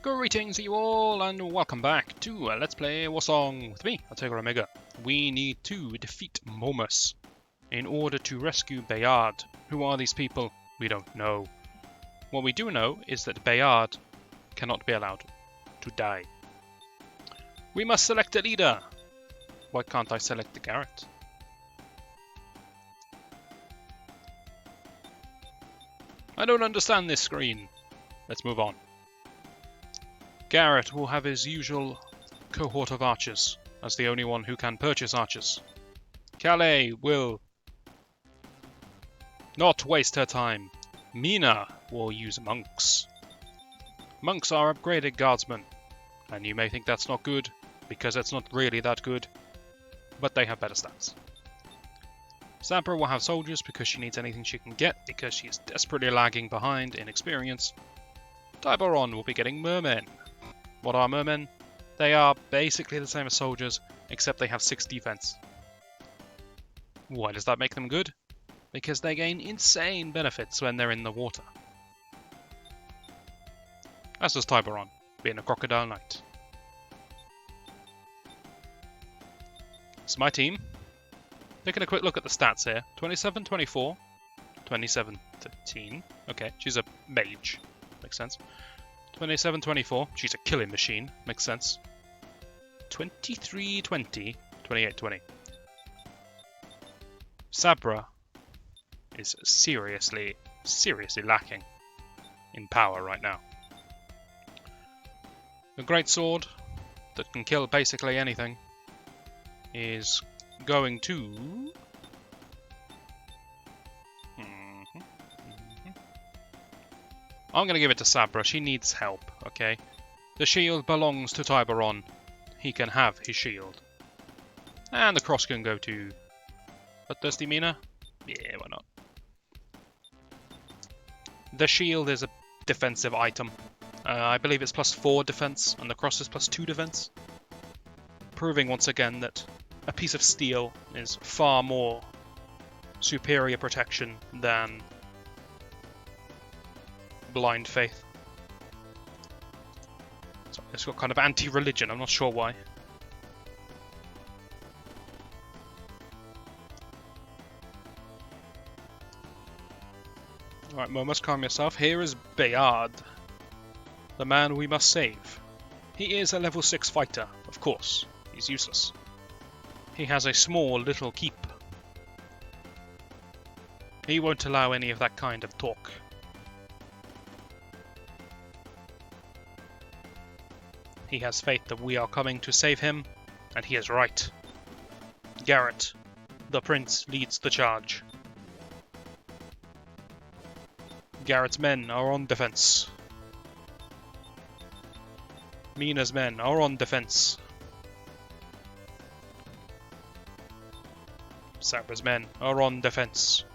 Greetings you all, and welcome back to Let's Play Warsong with me, Altegra Omega. We need to defeat Momus in order to rescue Bayard. Who are these people? We don't know. What we do know is that Bayard cannot be allowed to die. We must select a leader. Why can't I select Garrett? I don't understand this screen. Let's move on. Garrett will have his usual cohort of archers, as the only one who can purchase archers. Calais will not waste her time. Mina will use monks. Monks are upgraded guardsmen, and you may think that's not good, because it's not really that good, but they have better stats. Sabra will have soldiers because she needs anything she can get, because she is desperately lagging behind in experience. Tiburon will be getting mermen. What are mermen? They are basically the same as soldiers, except they have 6 defense. Why does that make them good? Because they gain insane benefits when they're in the water. As does Tiburon, being a crocodile knight. It's my team. Taking a quick look at the stats here. 27, 24, 27, 13. Okay, she's a mage. Makes sense. 27, 24. She's a killing machine. Makes sense. 23, 20, 28, 20. Sabra is seriously lacking in power right now. The great sword that can kill basically anything is going to... I'm going to give it to Sabra. She needs help, okay? The shield belongs to Tiburon. He can have his shield. And the cross can go to... Bloodthirsty Mina? Yeah, why not? The shield is a defensive item. I believe it's +4 defense, and the cross is +2 defense. Proving once again that a piece of steel is far more superior protection than blind faith. So it's got kind of anti-religion, I'm not sure why. Alright, Momus, calm yourself. Here is Bayard, the man we must save. He is a level 6 fighter, of course. He's useless. He has a small little keep. He won't allow any of that kind of talk. He has faith that we are coming to save him, and he is right. Garrett, the prince, leads the charge. Garrett's men are on defense. Mina's men are on defense. Sabra's men are on defense.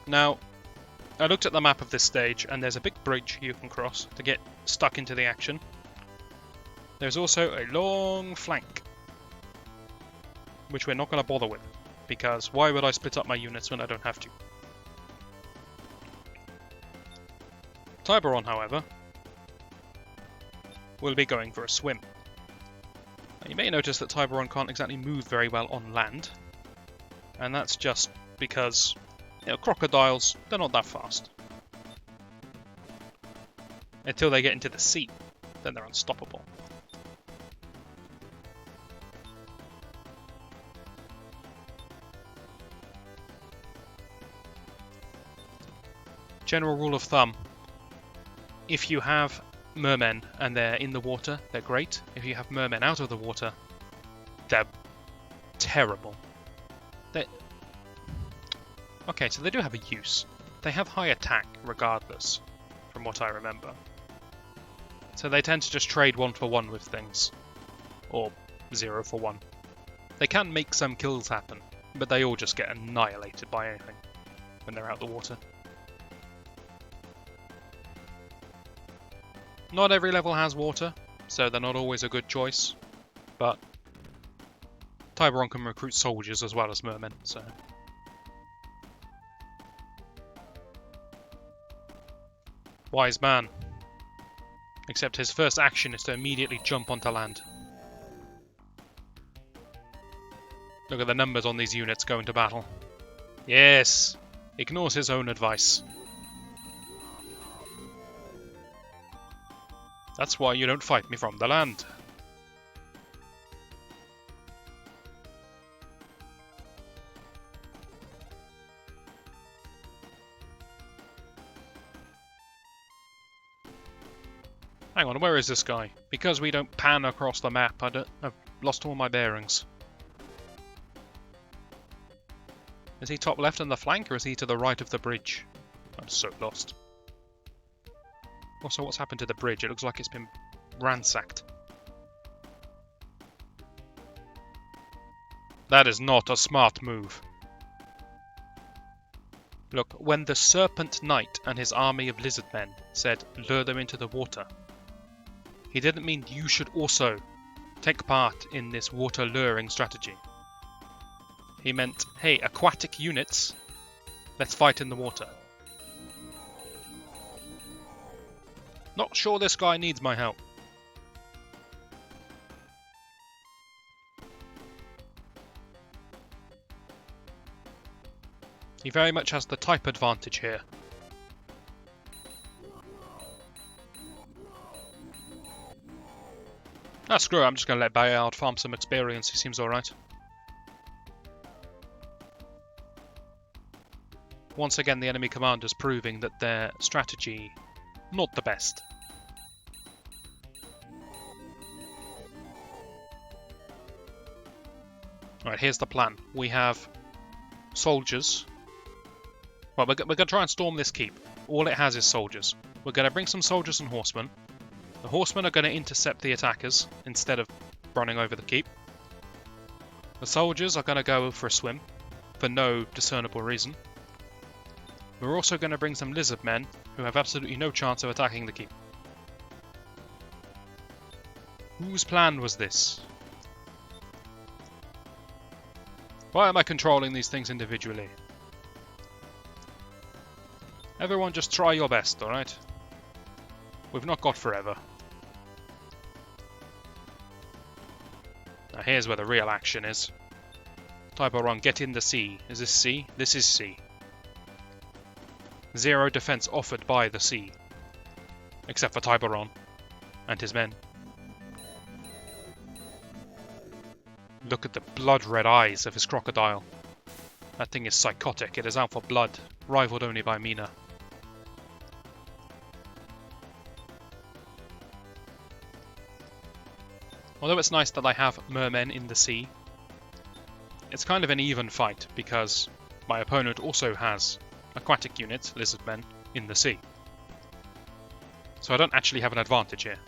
Now, I looked at the map of this stage, and there's a big bridge you can cross to get stuck into the action. There's also a long flank, which we're not going to bother with, because why would I split up my units when I don't have to? Tiburon, however, will be going for a swim. Now, you may notice that Tiburon can't exactly move very well on land, and that's just because, you know, crocodiles, they're not that fast. Until they get into the sea, then they're unstoppable. General rule of thumb. If you have mermen and they're in the water, they're great. If you have mermen out of the water, they're terrible. Okay, so they do have a use. They have high attack regardless, from what I remember. So they tend to just trade 1 for 1 with things. Or 0 for 1. They can make some kills happen, but they all just get annihilated by anything when they're out the water. Not every level has water, so they're not always a good choice, but Tiburon can recruit soldiers as well as mermen, so... Wise man. Except his first action is to immediately jump onto land. Look at the numbers on these units going to battle. Yes! Ignores his own advice. That's why you don't fight me from the land. Hang on, where is this guy? Because we don't pan across the map, I've lost all my bearings. Is he top left on the flank, or is he to the right of the bridge? I'm so lost. Also, what's happened to the bridge? It looks like it's been ransacked. That is not a smart move. Look, when the Serpent Knight and his army of lizard men said, lure them into the water, he didn't mean you should also take part in this water luring strategy. He meant, hey, aquatic units, let's fight in the water. Not sure this guy needs my help. He very much has the type advantage here. Ah, screw it, I'm just going to let Bayard farm some experience, he seems alright. Once again, the enemy commanders proving that their strategy, not the best. Alright, here's the plan. We have soldiers. Well, we're going to try and storm this keep. All it has is soldiers. We're going to bring some soldiers and horsemen. The horsemen are going to intercept the attackers instead of running over the keep. The soldiers are going to go for a swim for no discernible reason. We're also going to bring some lizard men who have absolutely no chance of attacking the keep. Whose plan was this? Why am I controlling these things individually? Everyone just try your best, alright? We've not got forever. Now here's where the real action is. Type-O-Run, get in the sea. Is this sea? This is sea. Zero defense offered by the sea. Except for Type-O-Run and his men. Look at the blood-red eyes of his crocodile. That thing is psychotic. It is out for blood, rivaled only by Mina. Although it's nice that I have mermen in the sea, it's kind of an even fight because my opponent also has aquatic units, lizard men, in the sea. So I don't actually have an advantage here.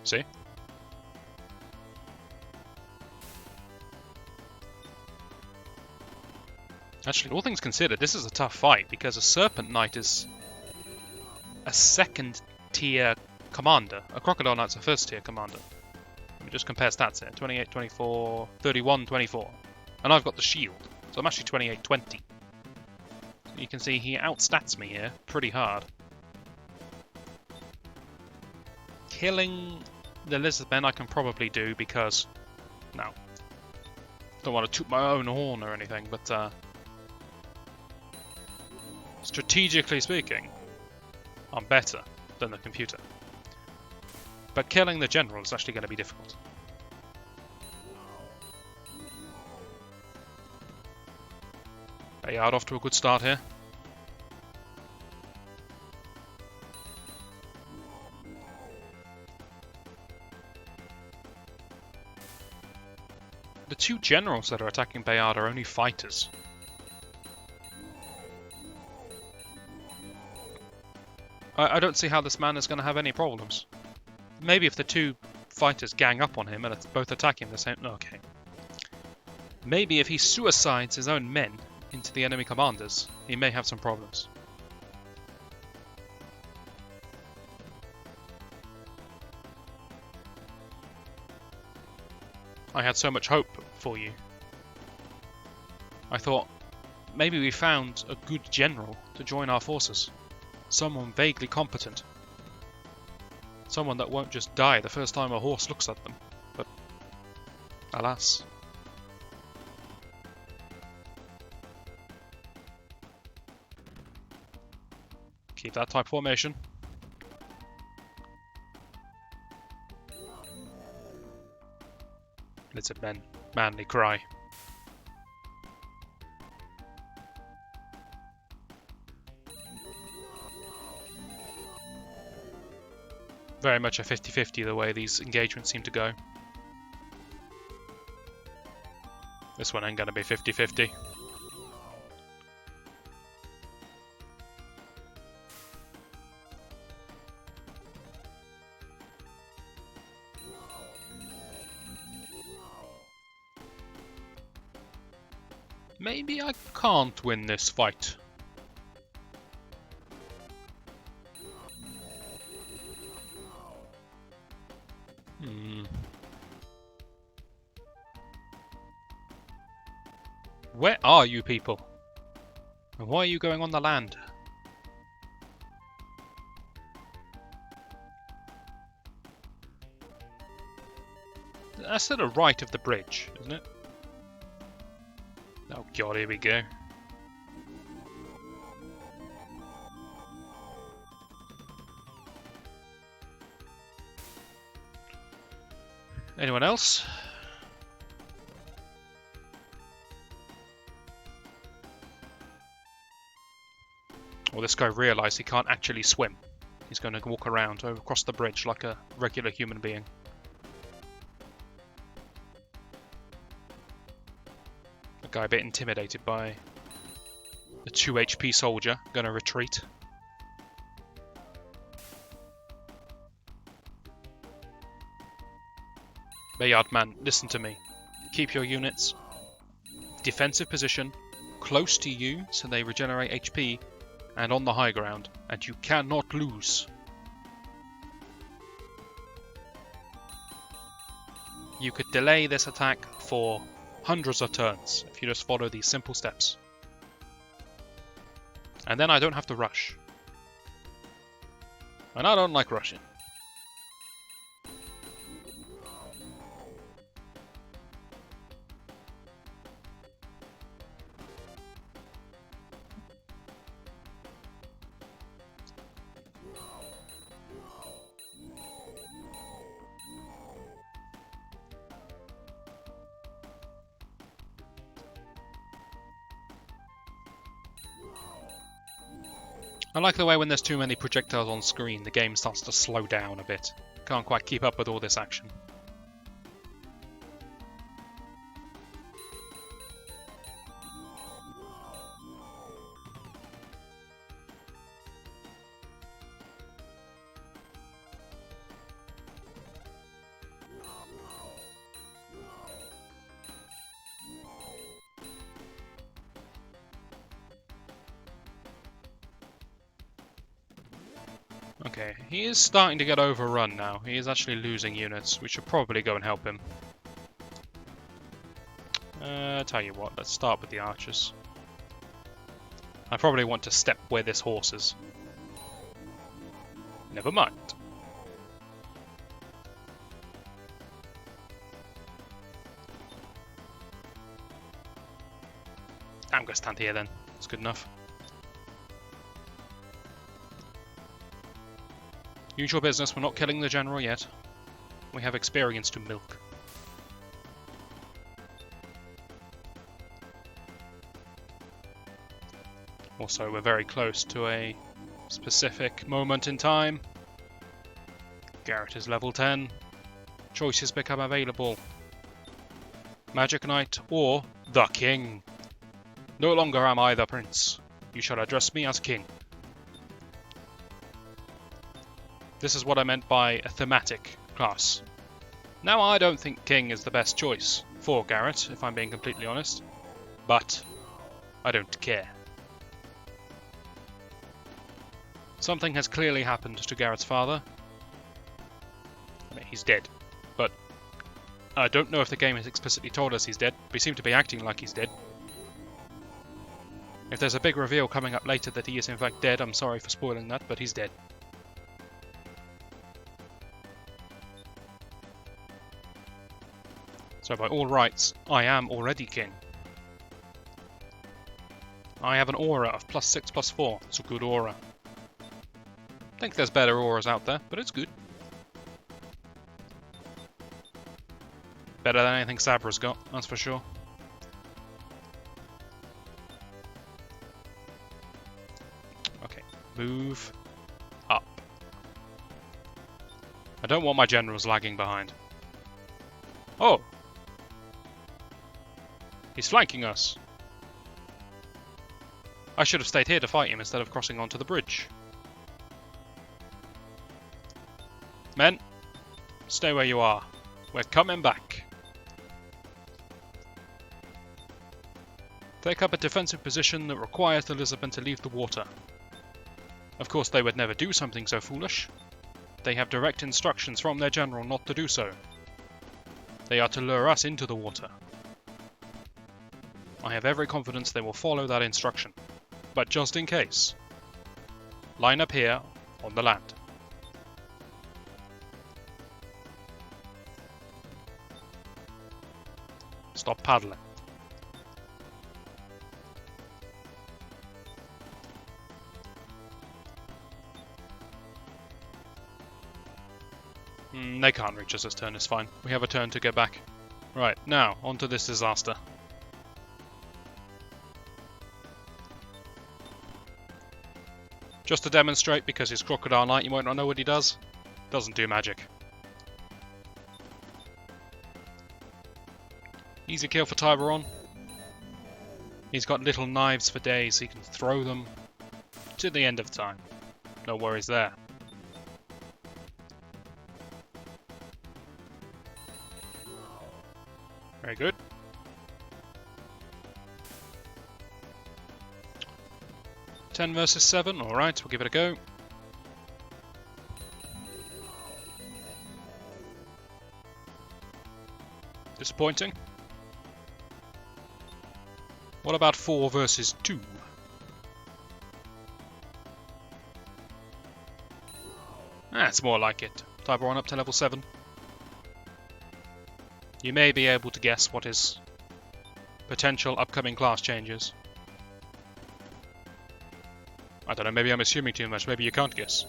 See? Actually, all things considered, this is a tough fight because a Serpent Knight is a second tier commander. A Crocodile Knight's a first tier commander. Let me just compare stats here. 28, 24, 31, 24. And I've got the shield, so I'm actually 28, 20. So you can see he outstats me here pretty hard. Killing the lizard men I can probably do because, no, don't want to toot my own horn or anything, but strategically speaking, I'm better than the computer. But killing the general is actually going to be difficult. Bayard off to a good start here. The two generals that are attacking Bayard are only fighters. I don't see how this man is going to have any problems. Maybe if the two fighters gang up on him and both attack him the same... Okay. Maybe if he suicides his own men into the enemy commanders, he may have some problems. I had so much hope for you. I thought, maybe we found a good general to join our forces. Someone vaguely competent. Someone that won't just die the first time a horse looks at them. But, alas. Keep that type formation. Lizard men, manly cry. Very much a 50-50 the way these engagements seem to go. This one ain't gonna be 50-50. Maybe I can't win this fight. Where are you people? And why are you going on the land? That's to the right of the bridge, isn't it? Oh god, here we go. Anyone else? Well, this guy realised he can't actually swim. He's going to walk around across the bridge like a regular human being. The guy a bit intimidated by the 2 HP soldier. Going to retreat. Bayard man, listen to me. Keep your units defensive position, close to you so they regenerate HP, and on the high ground, and you cannot lose. You could delay this attack for hundreds of turns if you just follow these simple steps. And then I don't have to rush. And I don't like rushing. I like the way when there's too many projectiles on screen, the game starts to slow down a bit. Can't quite keep up with all this action. Okay, he is starting to get overrun now. He is actually losing units. We should probably go and help him. Tell you what, let's start with the archers. I probably want to step where this horse is. Never mind. I'm gonna stand here then. It's good enough. Usual business, we're not killing the general yet. We have experience to milk. Also, we're very close to a specific moment in time. Garrett is level 10. Choices become available. Magic Knight or the King. No longer am I the Prince. You shall address me as King. This is what I meant by a thematic class. Now, I don't think King is the best choice for Garrett, if I'm being completely honest. But I don't care. Something has clearly happened to Garrett's father. I mean, he's dead. But I don't know if the game has explicitly told us he's dead. We seem to be acting like he's dead. If there's a big reveal coming up later that he is in fact dead, I'm sorry for spoiling that, but he's dead. So by all rights, I am already king. I have an aura of +6/+4. It's a good aura. I think there's better auras out there, but it's good. Better than anything Sabra's got, that's for sure. Okay, move up. I don't want my generals lagging behind. Oh! He's flanking us. I should have stayed here to fight him instead of crossing onto the bridge. Men, stay where you are. We're coming back. Take up a defensive position that requires the lizardmen to leave the water. Of course, they would never do something so foolish. They have direct instructions from their general not to do so. They are to lure us into the water. I have every confidence they will follow that instruction. But just in case, line up here on the land. Stop paddling. They can't reach us this turn, it's fine. We have a turn to get back. Right, now, on to this disaster. Just to demonstrate, because he's Crocodile Knight, you might not know what he does. Doesn't do magic. Easy kill for Tiberon. He's got little knives for days, so he can throw them to the end of time. No worries there. Very good. Ten versus 7, alright, we'll give it a go. Disappointing. What about 4 versus 2? That's more like it. Tiberon up to level 7. You may be able to guess what his potential upcoming class changes. I don't know, maybe I'm assuming too much, maybe you can't guess.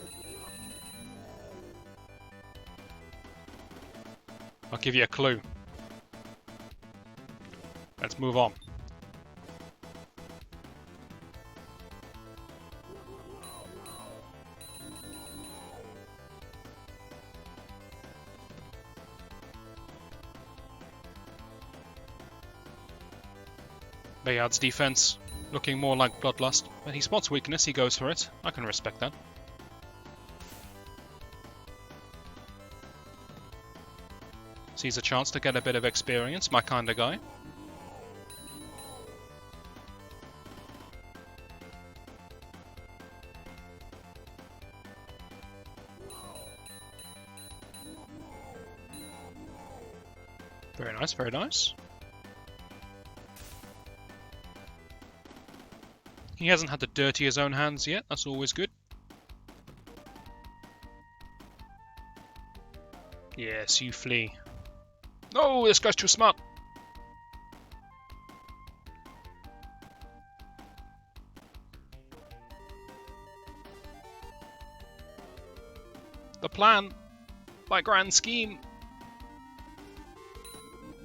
I'll give you a clue. Let's move on. Bayard's defense looking more like Bloodlust. When he spots weakness, he goes for it. I can respect that. Sees a chance to get a bit of experience, my kind of guy. Very nice, very nice. He hasn't had to dirty his own hands yet, that's always good. Yes, you flee. No, this guy's too smart. The plan, my grand scheme.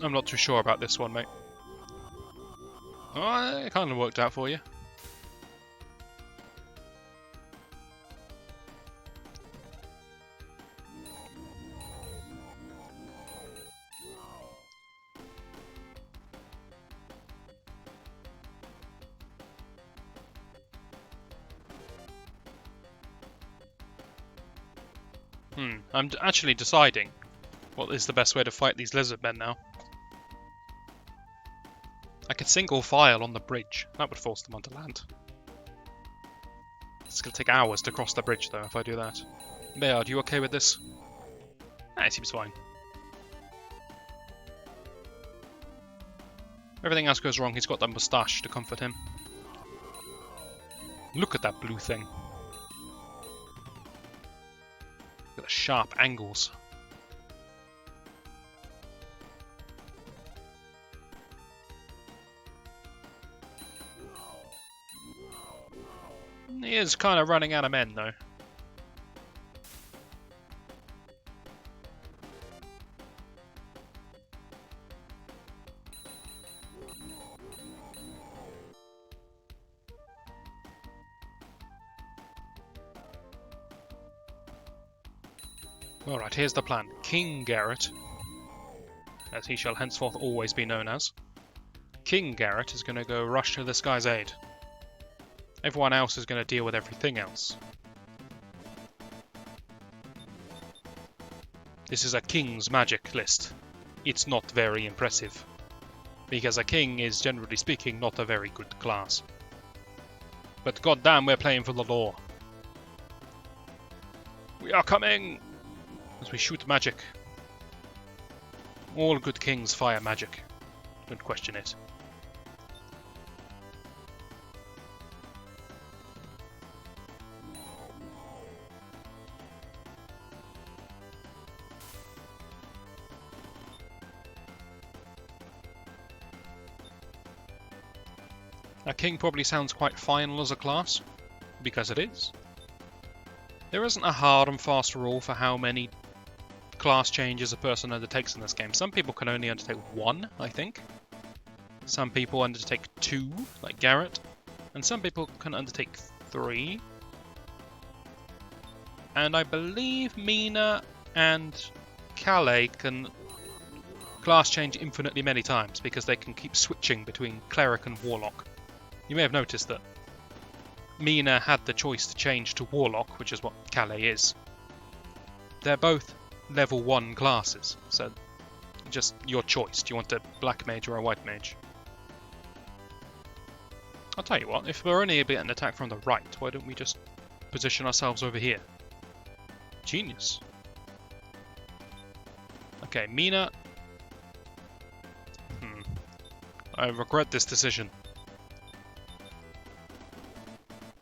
I'm not too sure about this one, mate. Oh, it kind of worked out for you. I'm actually deciding what is the best way to fight these lizardmen now. I could single file on the bridge. That would force them onto land. It's going to take hours to cross the bridge, though, if I do that. Bayard, you okay with this? It seems fine. Everything else goes wrong, he's got that moustache to comfort him. Look at that blue thing. Look at the sharp angles. He is kind of running out of men, though. Alright, here's the plan. King Garrett, as he shall henceforth always be known as, King Garrett is going to go rush to this guy's aid. Everyone else is going to deal with everything else. This is a king's magic list. It's not very impressive, because a king is, generally speaking, not a very good class. But goddamn, we're playing for the law. We are coming! As we shoot magic. All good kings fire magic. Don't question it. A king probably sounds quite final as a class, because it is. There isn't a hard and fast rule for how many class changes a person undertakes in this game. Some people can only undertake one, I think. Some people undertake two, like Garrett. And some people can undertake three. And I believe Mina and Calais can class change infinitely many times, because they can keep switching between Cleric and Warlock. You may have noticed that Mina had the choice to change to Warlock, which is what Calais is. They're both level 1 classes, so just your choice. Do you want a black mage or a white mage? I'll tell you what, if we're only able to get an attack from the right, why don't we just position ourselves over here? Genius. Okay, Mina. I regret this decision.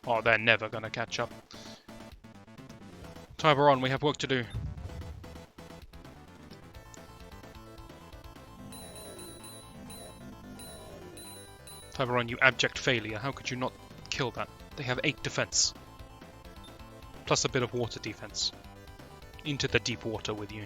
Oh, they're never gonna catch up. Tiberon, we have work to do. Tiberon, you abject failure. How could you not kill that? They have 8 defense. Plus a bit of water defense. Into the deep water with you.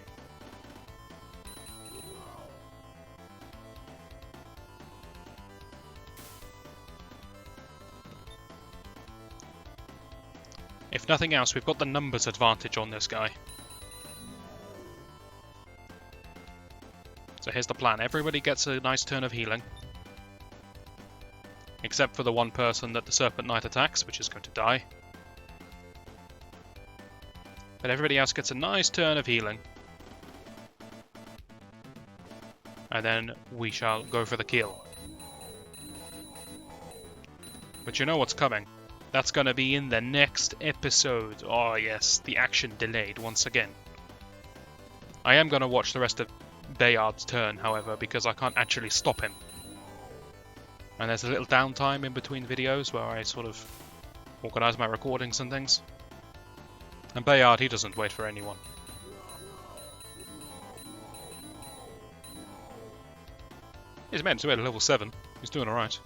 If nothing else, we've got the numbers advantage on this guy. So here's the plan. Everybody gets a nice turn of healing. Except for the one person that the Serpent Knight attacks, which is going to die. But everybody else gets a nice turn of healing. And then we shall go for the kill. But you know what's coming. That's going to be in the next episode. Oh yes, the action delayed once again. I am going to watch the rest of Bayard's turn, however, because I can't actually stop him. And there's a little downtime in between videos where I sort of organise my recordings and things. And Bayard, he doesn't wait for anyone. He's meant to be at level 7. He's doing alright.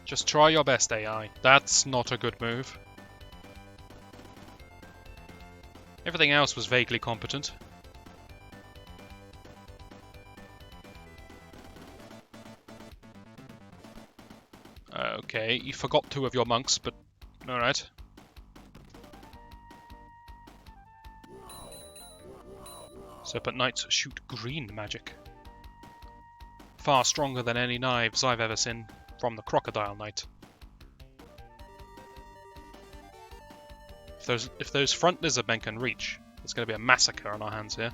Just try your best, AI. That's not a good move. Everything else was vaguely competent. Okay, you forgot 2 of your monks, but alright. Serpent Knights shoot green magic. Far stronger than any knives I've ever seen from the Crocodile Knight. If those front lizard men can reach, there's going to be a massacre on our hands here.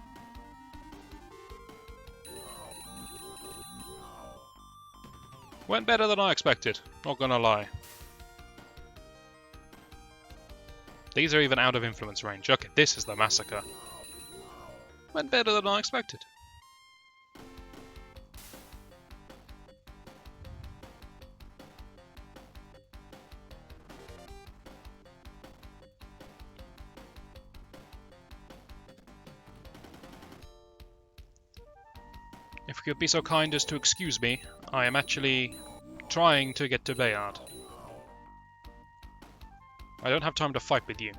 Went better than I expected, not gonna lie. These are even out of influence range. Okay, this is the massacre. Went better than I expected. If you could be so kind as to excuse me, I am actually trying to get to Bayard. I don't have time to fight with you.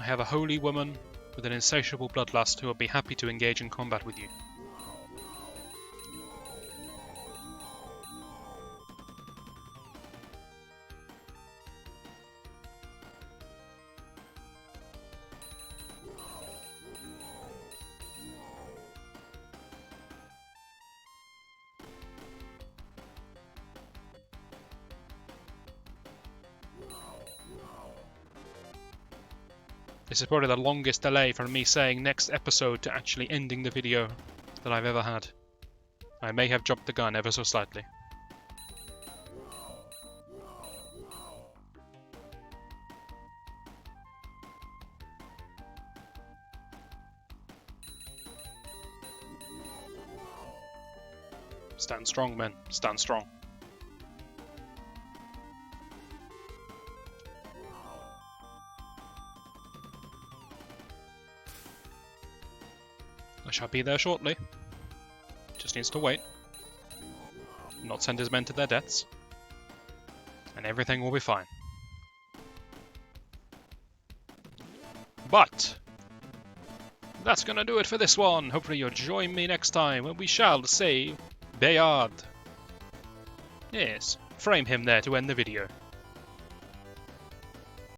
I have a holy woman with an insatiable bloodlust who will be happy to engage in combat with you. This is probably the longest delay from me saying next episode to actually ending the video that I've ever had. I may have jumped the gun ever so slightly. Stand strong, men. Stand strong. I shall be there shortly. Just needs to wait. Not send his men to their deaths. And everything will be fine. But that's gonna do it for this one. Hopefully you'll join me next time when we shall save Bayard. Yes, frame him there to end the video.